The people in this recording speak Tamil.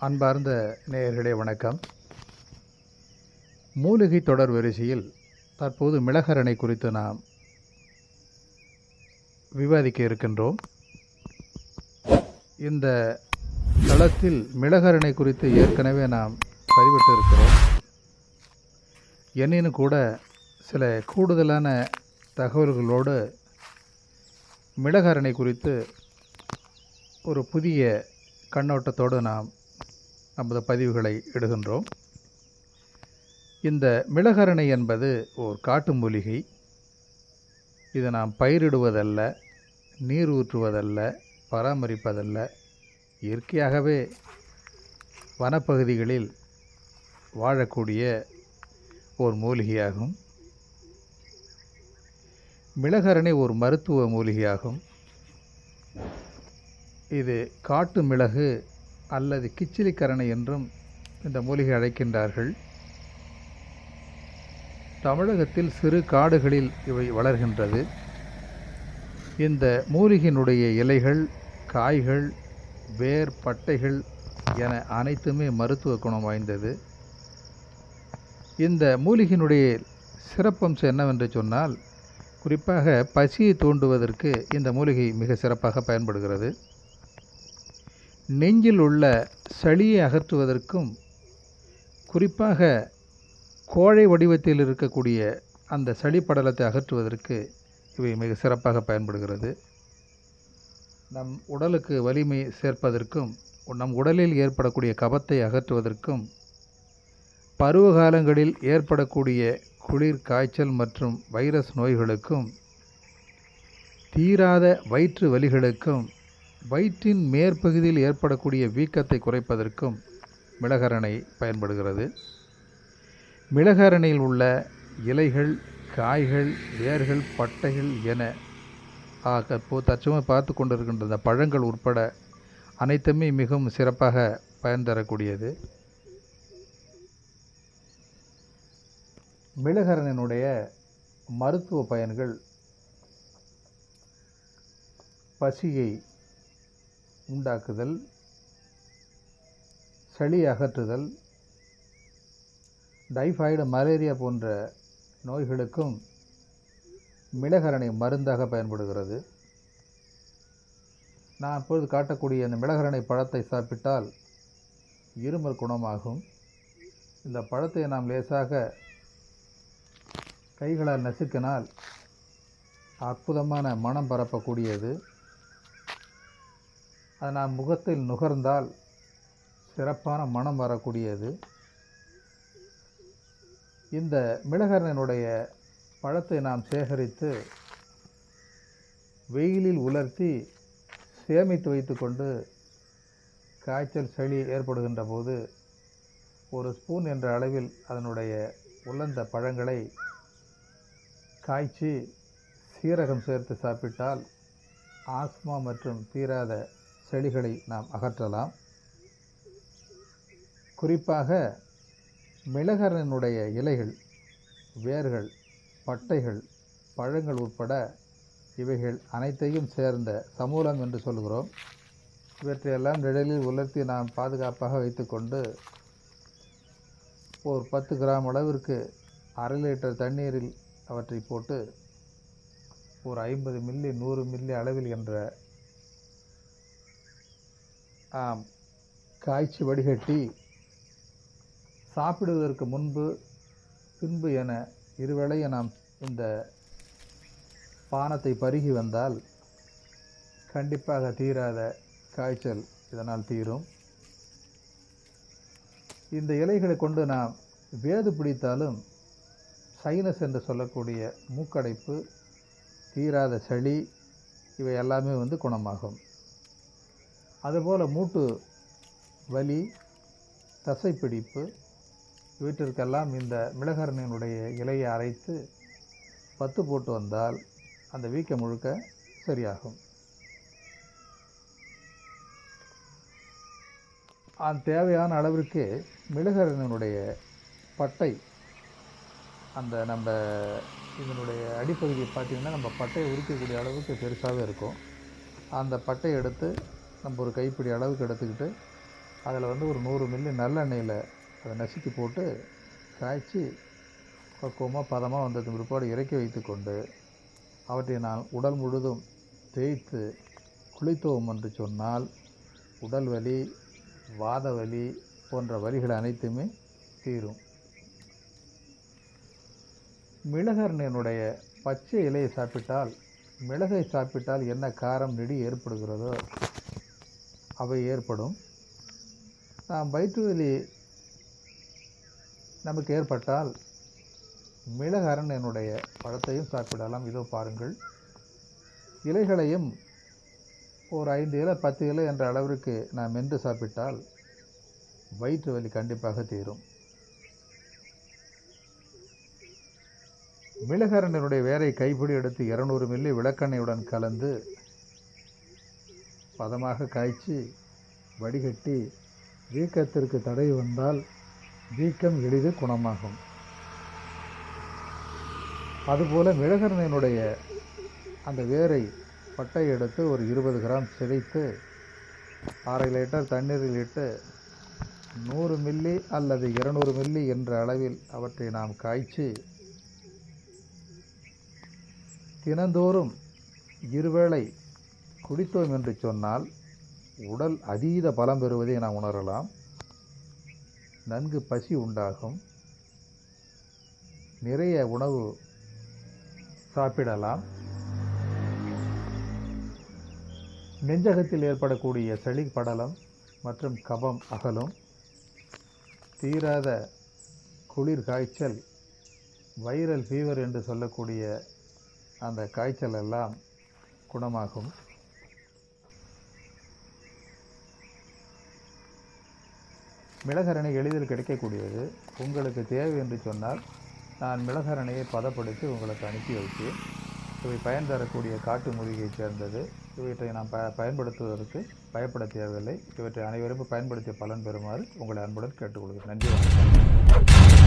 அன்பார்ந்த நேயர்களே வணக்கம். மூலிகை தொடர் வரிசையில் தற்போது மிளகரணை குறித்து நாம் விவாதிக்க இருக்கின்றோம். இந்த தளத்தில் மிளகரணை குறித்து ஏற்கனவே நாம் பதிவிட்டு இருக்கிறோம். எனினும் கூட சில கூடுதலான தகவல்களோடு மிளகரணை குறித்து ஒரு புதிய கண்ணோட்டத்தோடு நாம் நமது பதிவுகளை இடுகின்றோம். இந்த மிளகரணை என்பது ஒரு காட்டு மூலிகை. இதை நாம் பயிரிடுவதல்ல, நீர் ஊற்றுவதல்ல, பராமரிப்பதல்ல. இயற்கையாகவே வனப்பகுதிகளில் வாழக்கூடிய ஒரு மூலிகையாகும். மிளகரணை ஒரு மருத்துவ மூலிகையாகும். இது காட்டு மிளகு அல்லது கிச்சிலிக்கரணை என்றும் இந்த மூலிகை அழைக்கின்றார்கள். தமிழகத்தில் சிறு காடுகளில் இவை வளர்கின்றது. இந்த மூலிகையினுடைய இலைகள், காய்கள், வேர், பட்டைகள் என அனைத்துமே மருத்துவ குணம் வாய்ந்தது. இந்த மூலிகையினுடைய சிறப்பம்சம் என்னவென்று சொன்னால், குறிப்பாக பசியை தூண்டுவதற்கு இந்த மூலிகை மிக சிறப்பாக பயன்படுகிறது. நெஞ்சில் உள்ள சளியை அகற்றுவதற்கும், குறிப்பாக கோழை வடிவத்தில் இருக்கக்கூடிய அந்த சளி படலத்தை அகற்றுவதற்கு இவை மிக சிறப்பாக பயன்படுகிறது. நம் உடலுக்கு வலிமை சேர்ப்பதற்கும், நம் உடலில் ஏற்படக்கூடிய கபத்தை அகற்றுவதற்கும், பருவ காலங்களில் ஏற்படக்கூடிய குளிர், காய்ச்சல் மற்றும் வைரஸ் நோய்களுக்கும், தீராத வயிற்று வலிகளுக்கும், வயிற்றின் மேற்பகுதியில் ஏற்படக்கூடிய வீக்கத்தை குறைப்பதற்கும் மிளகரணை பயன்படுகிறது. மிளகரணையில் உள்ள இலைகள், காய்கள், வேர்கள், பட்டைகள் என தற்சமயம் பார்த்து கொண்டிருக்கின்ற இந்த பழங்கள் உட்பட அனைத்துமே மிகவும் சிறப்பாக பயன் தரக்கூடியது. மிளகரணையினுடைய மருத்துவ பயன்கள் பசியை உண்டாக்குதல், சளி அகற்றுதல், டைஃபாய்டு, மலேரியா போன்ற நோய்களுக்கும் மிளகரணை மருந்தாக பயன்படுகிறது. நான் இப்பொழுது காட்டக்கூடிய இந்த மிளகரணை பழத்தை சாப்பிட்டால் இருமல் குணமாகும். இந்த பழத்தை நாம் லேசாக கைகளால் நசுக்கினால் அற்புதமான மனம் பரப்பக்கூடியது. அது நாம் முகத்தில் நுகர்ந்தால் சிறப்பான மனம் வரக்கூடியது. இந்த மிளகரணையினுடைய பழத்தை நாம் சேகரித்து வெயிலில் உலர்த்தி சேமித்து வைத்து கொண்டு காய்ச்சல், சளி ஏற்படுகின்ற போது ஒரு ஸ்பூன் என்ற அளவில் அதனுடைய உலர்ந்த பழங்களை காய்ச்சி சீரகம் சேர்த்து சாப்பிட்டால் ஆஸ்மா மற்றும் தீராத செடிகளை நாம் அகற்றலாம். குறிப்பாக மிளகரணையினுடைய இலைகள், வேர்கள், பட்டைகள், பழங்கள் உட்பட இவைகள் அனைத்தையும் சேர்ந்த சமூலம் என்று சொல்கிறோம். இவற்றையெல்லாம் நிழலில் உலர்த்தி நாம் பாதுகாப்பாக வைத்துக்கொண்டு ஒரு 10 கிராம் அளவிற்கு 1/2 லிட்டர் தண்ணீரில் அவற்றை போட்டு ஒரு 50 மில்லி 100 மில்லி அளவில் என்ற காய்ச்சி வடிகட்டி சாப்பிடுவதற்கு முன்பு, பின்பு என இருவேளையும் நாம் இந்த பானத்தை பருகி வந்தால் கண்டிப்பாக தீராத காய்ச்சல் இதனால் தீரும். இந்த இலைகளை கொண்டு நாம் வேது பிடித்தாலும் சைனஸ் என்று சொல்லக்கூடிய மூக்கடைப்பு, தீராத சளி இவை எல்லாமே குணமாகும். அதுபோல் மூட்டு வலி, தசைப்பிடிப்பு இவற்றிற்கெல்லாம் இந்த மிளகரணையினுடைய இலையை அரைத்து பத்து போட்டு வந்தால் அந்த வீக்கம் முழுக்க சரியாகும். தேவையான அளவிற்கு மிளகரணையினுடைய பட்டை, அந்த நம்ம இதனுடைய அடிப்பகுதியை பார்த்திங்கன்னா நம்ம பட்டையை உரிக்கக்கூடிய அளவுக்கு பெருசாகவே இருக்கும். அந்த பட்டையை எடுத்து நம்ம ஒரு கைப்பிடி அளவுக்கு எடுத்துக்கிட்டு அதில் வந்து ஒரு 100 மில்லி நல்லெண்ணெயில் அதை நசுக்கி போட்டு காய்ச்சி பக்குவமாக பதமாக வந்ததுக்கு பிற்பாடு இறக்கி வைத்து கொண்டு அவற்றை நான் உடல் முழுதும் தேய்த்து குளித்தோம் என்று சொன்னால் உடல் வலி, வாத வலி போன்ற வலிகள் அனைத்துமே தீரும். மிளகரணியினுடைய பச்சை இலையை சாப்பிட்டால், மிளகை சாப்பிட்டால் என்ன காரம் நெடி ஏற்படுகிறதோ அவை ஏற்படும். நாம் வயிற்று வலி நமக்கு ஏற்பட்டால் மிளகரணியினுடைய பழத்தையும் சாப்பிடலாம். இதோ பாருங்கள், இலைகளையும் ஒரு 5 இலை 10 இலை என்ற அளவிற்கு நாம் மென்று சாப்பிட்டால் வயிற்று வலி கண்டிப்பாக தீரும். மிளகரணியினுடைய வேரை கைப்பிடி எடுத்து 200 மில்லி விளக்கெண்ணெயுடன் கலந்து பதமாக காய்ச்சி வடிகட்டி வீக்கத்திற்கு தடை வந்தால் வீக்கம் எளிதில் குணமாகும். அதுபோல் மிளகரணியினுடைய அந்த வேரை பட்டை எடுத்து ஒரு 20 கிராம் சிதைத்து 1/2 லிட்டர் தண்ணீரில் இட்டு 100 மில்லி அல்லது 200 மில்லி என்ற அளவில் அவற்றை நாம் காய்ச்சி தினந்தோறும் இருவேளை குடித்தோம் என்று சொன்னால் உடல் அதீத பலம் பெறுவதை நாம் உணரலாம். நன்கு பசி உண்டாகும். நிறைய உணவு சாப்பிடலாம். நெஞ்சகத்தில் ஏற்படக்கூடிய சளி படலம் மற்றும் கபம் அகலும். தீராத குளிர் காய்ச்சல், வைரல் ஃபீவர் என்று சொல்லக்கூடிய அந்த காய்ச்சல் எல்லாம் குணமாகும். மிளகரணை எளிதில் கிடைக்கக்கூடியது. உங்களுக்கு தேவை என்று சொன்னால் நான் மிளகரணையை பதப்படுத்தி உங்களுக்கு அனுப்பி வைத்தேன். இவை பயன் தரக்கூடிய காட்டு மூலிகையைச் சேர்ந்தது. இவற்றை நாம் பயன்படுத்துவதற்கு பயப்பட தேவையில்லை. இவற்றை அனைவரும் பயன்படுத்திய பலன் பெறுமாறு உங்களை அன்புடன் கேட்டுக்கொள்கிறேன். நன்றி, வணக்கம்.